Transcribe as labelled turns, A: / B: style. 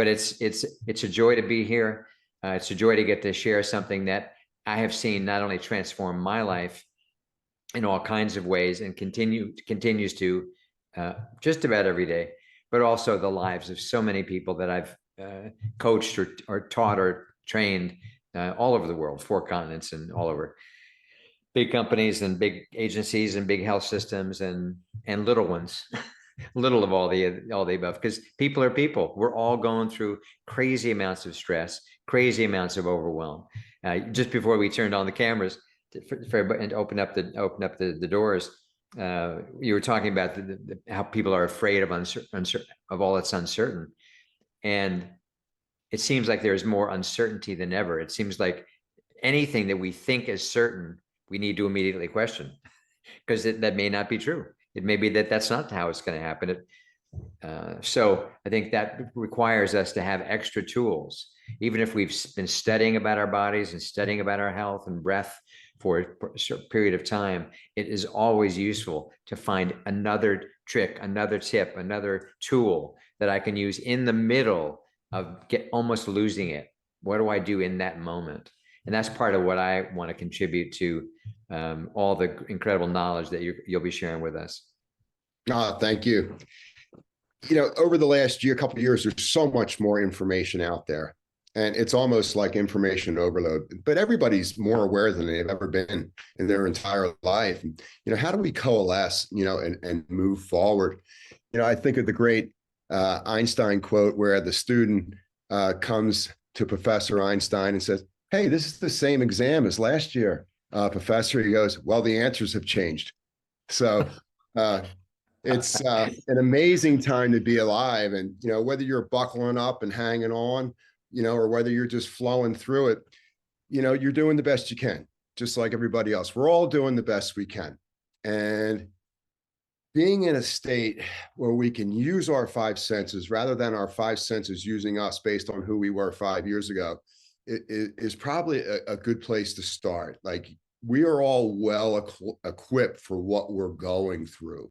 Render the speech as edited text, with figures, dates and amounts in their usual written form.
A: But it's a joy to be here. It's a joy to get to share something that I have seen not only transform my life in all kinds of ways and continues to just about every day, but also the lives of so many people that I've coached or taught or trained all over the world, 4 continents and all over. Big companies and big agencies and big health systems and little ones, little of all the above, because people are people. We're all going through crazy amounts of stress, crazy amounts of overwhelm. Just before we turned on the cameras and open up the doors, you were talking about how people are afraid of of all that's uncertain, and it seems like there's more uncertainty than ever. It seems like anything that we think is certain, we need to immediately question, because that may not be true. It may be that that's not how it's going to happen. So I think that requires us to have extra tools, even if we've been studying about our bodies and studying about our health and breath for a short period of time. It is always useful to find another trick, another tip, another tool that I can use in the middle of almost losing it. What do I do in that moment? And that's part of what I want to contribute to all the incredible knowledge that you'll be sharing with us.
B: Thank you. Over the last couple of years, there's so much more information out there, and it's almost like information overload, but everybody's more aware than they've ever been in their entire life. How do we coalesce, and move forward? I think of the great Einstein quote where the student comes to Professor Einstein and says, "Hey, this is the same exam as last year, Professor." He goes, "Well, the answers have changed." So it's an amazing time to be alive. And, whether you're buckling up and hanging on, or whether you're just flowing through it, you're doing the best you can, just like everybody else. We're all doing the best we can. And being in a state where we can use our 5 senses rather than our 5 senses using us based on who we were 5 years ago is probably a good place to start. Like, we are all well equipped for what we're going through.